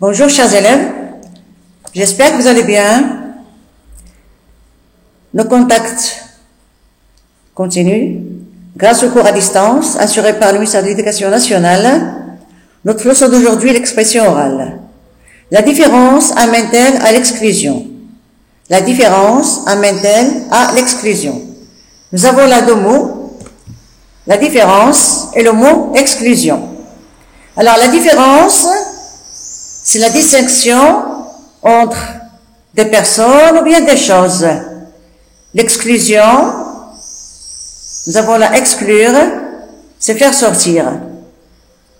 Bonjour chers élèves, j'espère que vous allez bien. Nos contacts continuent grâce au cours à distance assuré par le ministère de l'Éducation nationale. Notre leçon d'aujourd'hui est l'expression orale. La différence amène-t-elle à l'exclusion? La différence amène-t-elle à l'exclusion? Nous avons là deux mots, la différence et le mot exclusion. Alors la différence, c'est la distinction entre des personnes ou bien des choses. L'exclusion, nous avons là exclure, c'est faire sortir.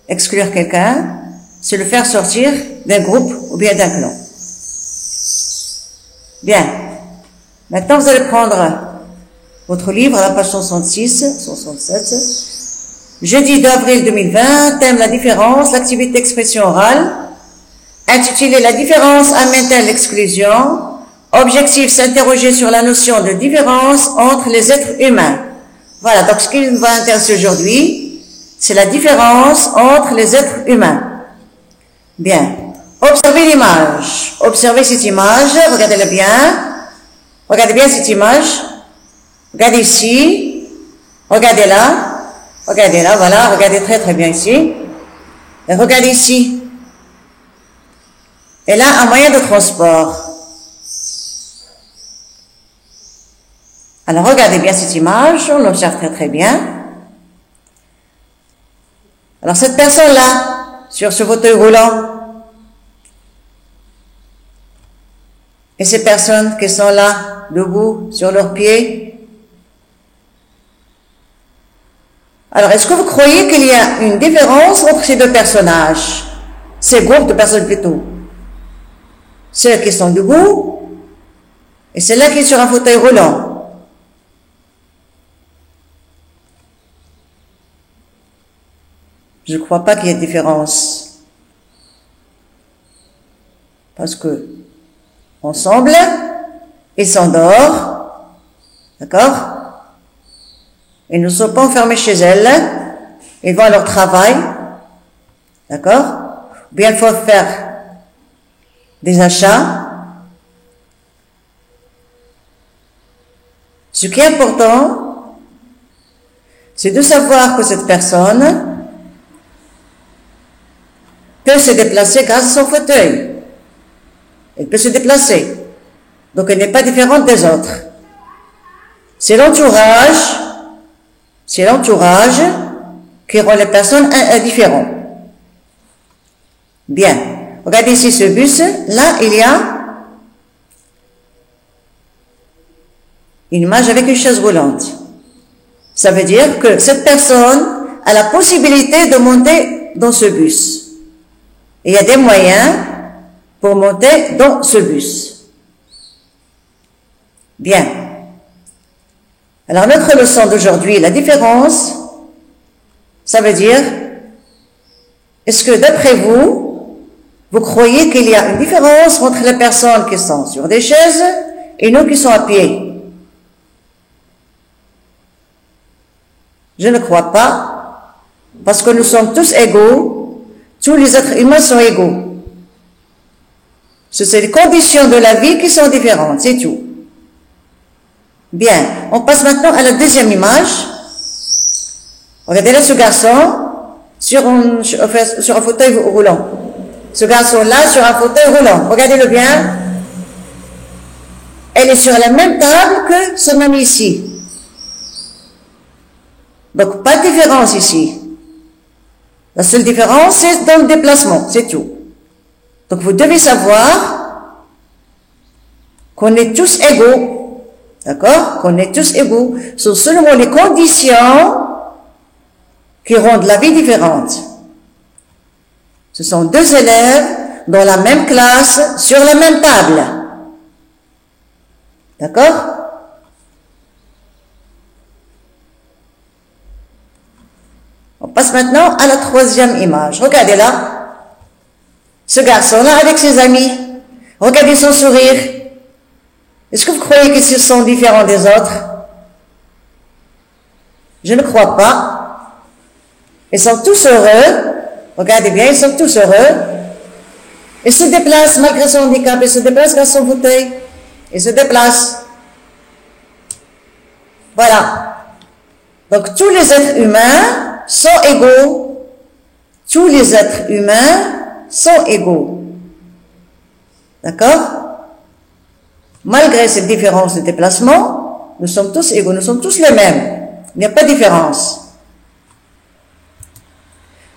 Exclure quelqu'un, c'est le faire sortir d'un groupe ou bien d'un clan. Bien. Maintenant, vous allez prendre votre livre à la page 66, 67. Jeudi 2 avril 2020, thème la différence, l'activité d'expression orale. Intitulé La différence amène-t-elle l'exclusion? Objectif, s'interroger sur la notion de différence entre les êtres humains. Voilà, donc ce qui nous va intéresser aujourd'hui, c'est la différence entre les êtres humains. Bien. Observez l'image. Observez cette image, regardez-la bien. Regardez bien cette image. Regardez ici. Regardez là. Regardez là, voilà, regardez très très bien ici. Et regardez ici. Et là, un moyen de transport. Alors, regardez bien cette image, on l'observe très très bien. Alors, cette personne-là, sur ce fauteuil roulant, et ces personnes qui sont là, debout, sur leurs pieds. Alors, est-ce que vous croyez qu'il y a une différence entre ces deux personnages? Ces groupes de personnes plutôt. Celles qui sont debout et celle-là qui est sur un fauteuil roulant. Je ne crois pas qu'il y ait de différence. Parce que ensemble, ils s'endorment, d'accord? Ils ne sont pas enfermés chez elles, ils vont à leur travail, d'accord? Ou bien il faut faire des achats. Ce qui est important, c'est de savoir que cette personne peut se déplacer grâce à son fauteuil. Elle peut se déplacer. Donc elle n'est pas différente des autres. C'est l'entourage qui rend les personnes indifférentes. Bien. Regardez ici ce bus. Là, il y a une image avec une chaise roulante. Ça veut dire que cette personne a la possibilité de monter dans ce bus. Et il y a des moyens pour monter dans ce bus. Bien. Alors, notre leçon d'aujourd'hui, la différence, ça veut dire, est-ce que d'après vous, vous croyez qu'il y a une différence entre les personnes qui sont sur des chaises et nous qui sommes à pied? Je ne crois pas, parce que nous sommes tous égaux, tous les êtres humains sont égaux. Ce sont les conditions de la vie qui sont différentes, c'est tout. Bien, on passe maintenant à la deuxième image. Regardez là ce garçon sur un fauteuil roulant. Ce garçon-là sur un fauteuil roulant. Regardez-le bien. Elle est sur la même table que son ami ici. Donc, pas de différence ici. La seule différence, c'est dans le déplacement, c'est tout. Donc, vous devez savoir qu'on est tous égaux. D'accord? Qu'on est tous égaux. Ce sont seulement les conditions qui rendent la vie différente. Ce sont deux élèves dans la même classe, sur la même table. D'accord? On passe maintenant à la troisième image. Regardez là. Ce garçon-là avec ses amis. Regardez son sourire. Est-ce que vous croyez qu'ils sont différents des autres? Je ne crois pas. Ils sont tous heureux. Regardez bien, ils sont tous heureux. Il se déplace malgré son handicap, il se déplace grâce à son fauteuil. Il se déplace. Voilà. Donc tous les êtres humains sont égaux. Tous les êtres humains sont égaux. D'accord? Malgré cette différence de déplacement, nous sommes tous égaux, nous sommes tous les mêmes. Il n'y a pas de différence.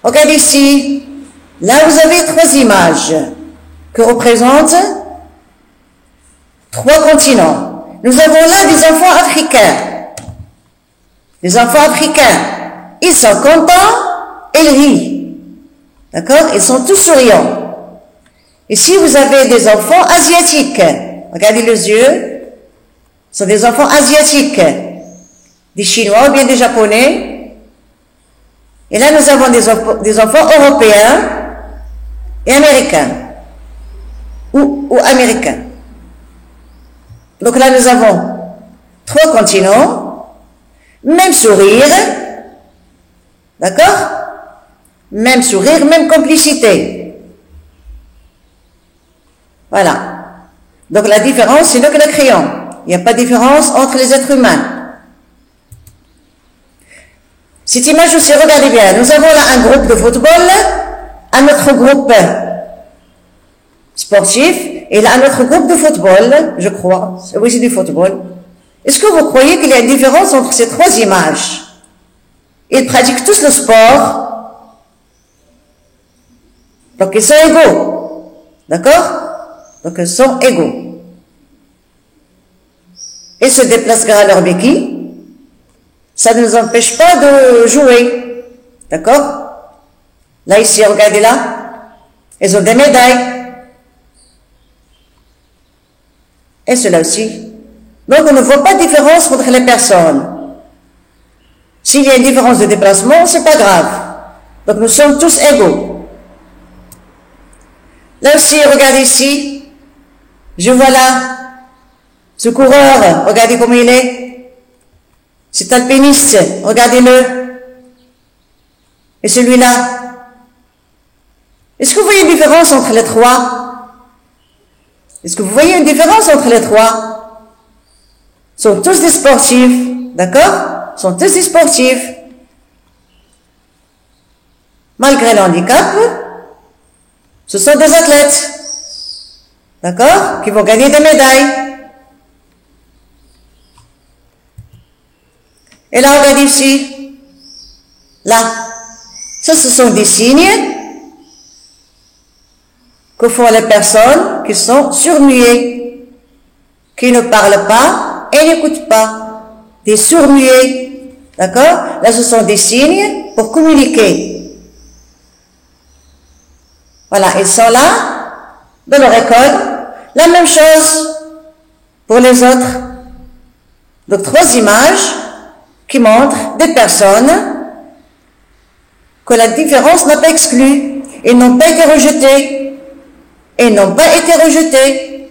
Regardez ici. Là, vous avez 3 images que représentent 3 continents. Nous avons là des enfants africains. Les enfants africains, ils sont contents et ils rient. D'accord? Ils sont tous souriants. Ici, vous avez des enfants asiatiques. Regardez les yeux. Ce sont des enfants asiatiques. Des Chinois ou bien des Japonais. Et là, nous avons des enfants européens et américains. Ou américains. Donc là, nous avons 3 continents. Même sourire, d'accord? Même sourire, même complicité. Voilà. Donc la différence, c'est le crayon. Il n'y a pas de différence entre les êtres humains. Cette image aussi, regardez bien. Nous avons là un groupe de football, un autre groupe sportif, et là un autre groupe de football, je crois. Oui, c'est du football. Est-ce que vous croyez qu'il y a une différence entre ces 3 images? Ils pratiquent tous le sport. Donc ils sont égaux. D'accord? Donc ils sont égaux. Ils se déplacent grâce à leur béquille. Ça ne nous empêche pas de jouer. D'accord? Là, ici, regardez là. Ils ont des médailles. Et ceux-là aussi. Donc, on ne voit pas de différence entre les personnes. S'il y a une différence de déplacement, c'est pas grave. Donc, nous sommes tous égaux. Là aussi, regardez ici. Je vois là ce coureur. Regardez comment il est. Cet alpiniste. Regardez-le. Et celui-là. Est-ce que vous voyez une différence entre les 3? Est-ce que vous voyez une différence entre les 3? Sont tous des sportifs, d'accord? Sont tous des sportifs. Malgré le handicap, ce sont des athlètes, d'accord? Qui vont gagner des médailles. Et là, regardez ici. Là. Ça, ce sont des signes que font les personnes qui sont sourds-muets, qui ne parlent pas et n'écoutent pas. Des sourds-muets. D'accord? Là, ce sont des signes pour communiquer. Voilà, ils sont là, dans leur école. La même chose pour les autres. Donc, 3 images qui montrent des personnes que la différence n'a pas exclue. Ils n'ont pas été rejetés. Ils n'ont pas été rejetés.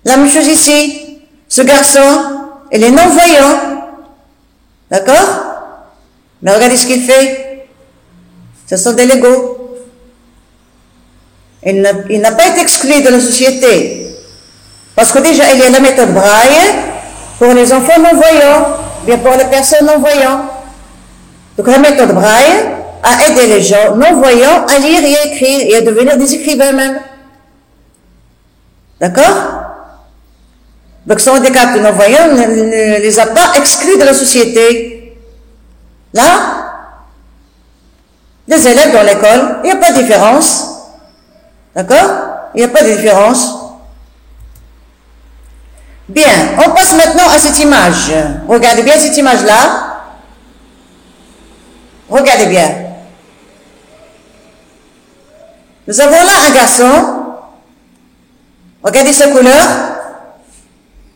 La même chose ici. Ce garçon, il est non-voyant. D'accord? Mais regardez ce qu'il fait. Ce sont des Legos. Il n'a pas été exclu de la société. Parce que déjà, il y a la méthode Braille pour les enfants non-voyants, bien pour les personnes non-voyantes. Donc la méthode Braille a aidé les gens non-voyants à lire et à écrire et à devenir des écrivains même. D'accord? Donc son handicap de non-voyant ne les a pas exclus de la société. Là, des élèves dans l'école, il n'y a pas de différence. D'accord? Il n'y a pas de différence. Bien, on passe maintenant à cette image. Regardez bien cette image-là. Regardez bien. Nous avons là un garçon. Regardez sa couleur.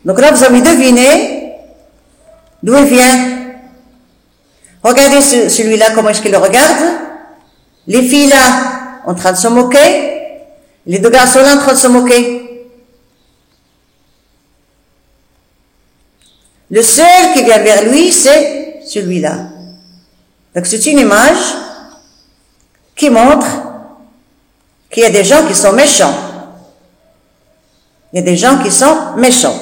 Donc là, vous avez deviné d'où il vient. Regardez celui-là, comment est-ce qu'il le regarde. Les filles là, en train de se moquer. Les 2 garçons là, en train de se moquer. Le seul qui vient vers lui, c'est celui-là. Donc c'est une image qui montre qu'il y a des gens qui sont méchants. Il y a des gens qui sont méchants.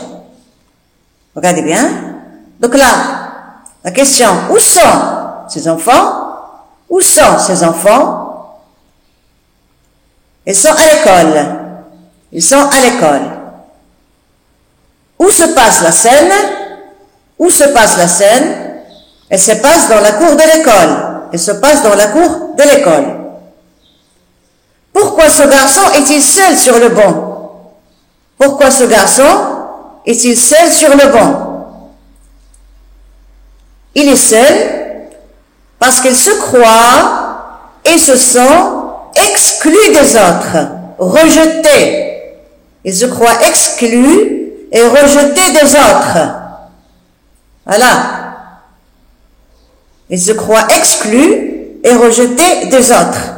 Regardez bien. Donc là, la question, où sont ces enfants? Où sont ces enfants? Ils sont à l'école. Ils sont à l'école. Où se passe la scène? Où se passe la scène? Elle se passe dans la cour de l'école. Elle se passe dans la cour de l'école. Pourquoi ce garçon est-il seul sur le banc? Pourquoi ce garçon est-il seul sur le banc? Il est seul parce qu'il se croit et se sent exclu des autres, rejeté. Il se croit exclu et rejeté des autres. Voilà. Il se croit exclu et rejeté des autres.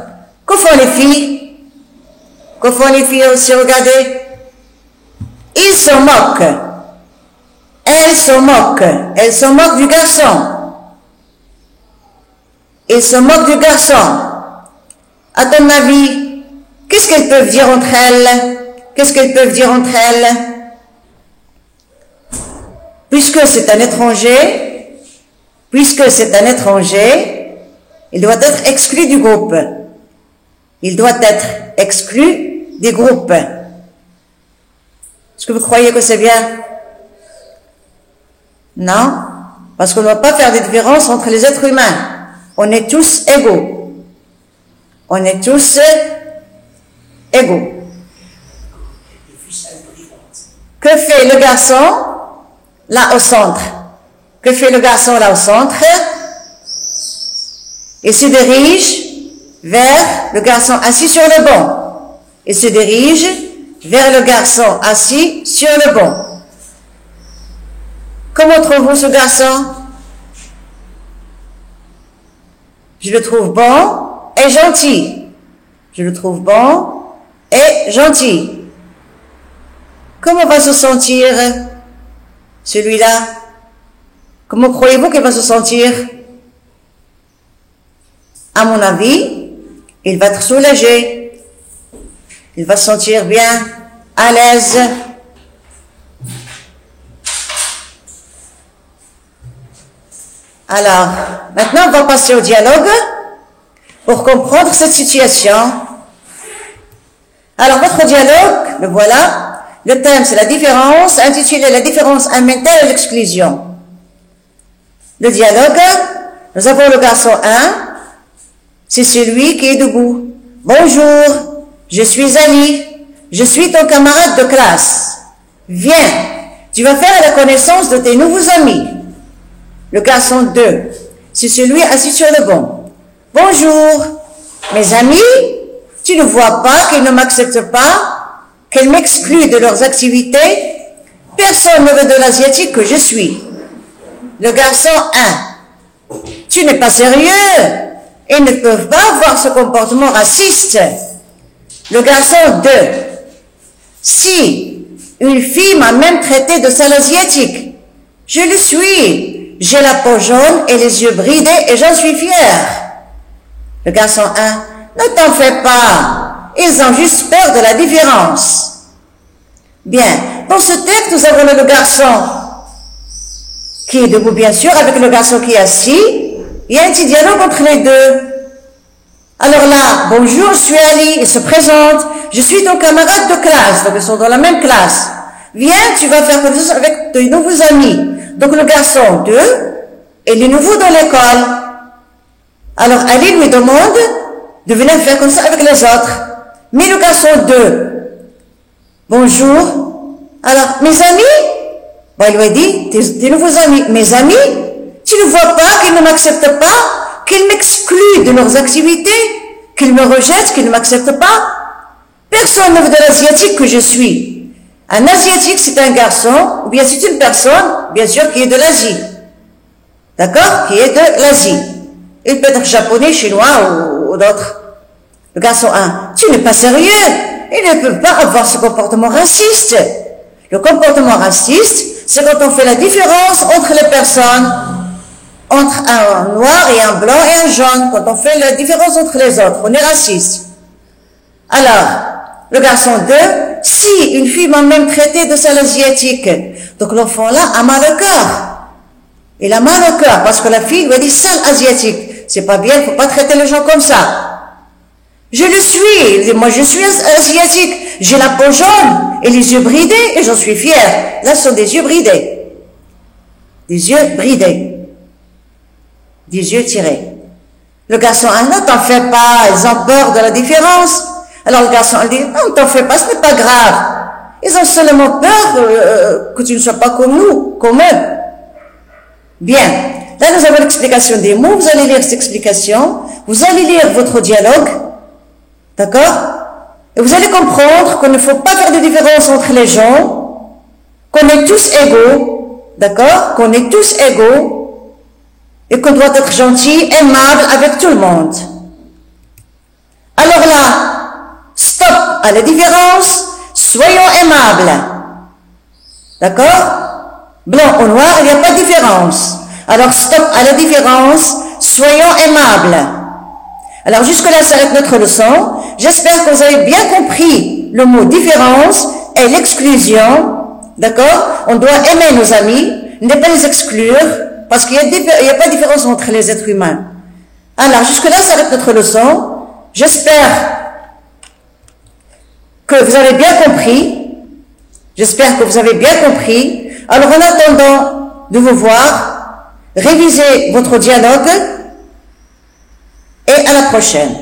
Que font les filles? Que font les filles aussi? Regardez. Ils se moquent. Elles se moquent. Elles se moquent du garçon. Ils se moquent du garçon. À ton avis, qu'est-ce qu'elles peuvent dire entre elles? Qu'est-ce qu'elles peuvent dire entre elles? Puisque c'est un étranger, il doit être exclu du groupe. Il doit être exclu des groupes. Est-ce que vous croyez que c'est bien? Non, parce qu'on ne doit pas faire de différence entre les êtres humains. On est tous égaux. On est tous égaux. Que fait le garçon là au centre? Que fait le garçon là au centre? Il se dirige vers le garçon assis sur le banc. Il se dirige vers le garçon assis sur le banc. Comment trouvez-vous ce garçon? Je le trouve bon et gentil. Je le trouve bon et gentil. Comment va se sentir celui-là? Comment croyez-vous qu'il va se sentir? À mon avis, il va être soulagé. Il va se sentir bien, à l'aise. Alors, maintenant, on va passer au dialogue pour comprendre cette situation. Alors, votre dialogue, le voilà. Le thème, c'est la différence, intitulé La différence mentale et l'exclusion. Le dialogue, nous avons le garçon 1, c'est celui qui est debout. Bonjour, je suis Ali, je suis ton camarade de classe. Viens, tu vas faire la connaissance de tes nouveaux amis. Le garçon 2, c'est celui assis sur le banc. Bonjour, mes amis, tu ne vois pas qu'ils ne m'acceptent pas, qu'ils m'excluent de leurs activités? Personne ne veut de l'asiatique que je suis. Le garçon 1, tu n'es pas sérieux? Ils ne peuvent pas avoir ce comportement raciste. Le garçon 2, si une fille m'a même traité de sale asiatique, je le suis. J'ai la peau jaune et les yeux bridés et j'en suis fier. Le garçon 1, ne t'en fais pas. Ils ont juste peur de la différence. Bien, dans ce texte, nous avons le garçon qui est debout, bien sûr, avec le garçon qui est assis. Il y a un petit dialogue entre les deux. Alors là, bonjour, je suis Ali, il se présente. Je suis ton camarade de classe, donc ils sont dans la même classe. Viens, tu vas faire quelque chose avec tes nouveaux amis. Donc le garçon 2, il est nouveau dans l'école. Alors Ali lui demande de venir faire comme ça avec les autres. Mais le garçon 2, bonjour. Alors, mes amis? Bon, il lui a dit, tes nouveaux amis. Mes amis? Tu ne vois pas qu'ils ne m'acceptent pas? Qu'ils m'excluent de leurs activités? Qu'ils me rejettent? Qu'ils ne m'acceptent pas? Personne ne veut de l'asiatique que je suis. Un asiatique, c'est un garçon, ou bien c'est une personne, bien sûr, qui est de l'Asie. D'accord? Qui est de l'Asie. Il peut être japonais, chinois ou d'autres. Le garçon 1, tu n'es pas sérieux. Il ne peut pas avoir ce comportement raciste. Le comportement raciste, c'est quand on fait la différence entre les personnes, entre un noir et un blanc et un jaune. Quand on fait la différence entre les autres, on est raciste. Alors, le garçon 2, si une fille m'a même traité de sale asiatique, donc l'enfant là a mal au cœur. Il a mal au cœur parce que la fille lui a dit sale asiatique. C'est pas bien, il faut pas traiter les gens comme ça. Je le suis, il dit, moi je suis asiatique, j'ai la peau jaune et les yeux bridés et j'en suis fière. Là, ce sont des yeux bridés. Des yeux bridés. Des yeux tirés. Le garçon, ah non, t'en fais pas, ils ont peur de la différence. Alors le garçon, il dit, non, t'en fais pas, ce n'est pas grave. Ils ont seulement peur que tu ne sois pas comme nous, comme eux. Bien. Là, nous avons l'explication des mots. Vous allez lire cette explication. Vous allez lire votre dialogue. D'accord? Et vous allez comprendre qu'il ne faut pas faire de différence entre les gens, qu'on est tous égaux. D'accord? Qu'on est tous égaux. Et qu'on doit être gentil, aimable avec tout le monde. Alors là, stop à la différence, soyons aimables. D'accord? Blanc ou noir, il n'y a pas de différence. Alors stop à la différence, soyons aimables. Alors jusque-là s'arrête notre leçon. J'espère que vous avez bien compris le mot différence et l'exclusion. D'accord? On doit aimer nos amis, ne pas les exclure, parce qu'il n'y a pas de différence entre les êtres humains. Alors jusque-là s'arrête notre leçon. J'espère que vous avez bien compris. J'espère que vous avez bien compris. Alors en attendant de vous voir, révisez votre dialogue et à la prochaine.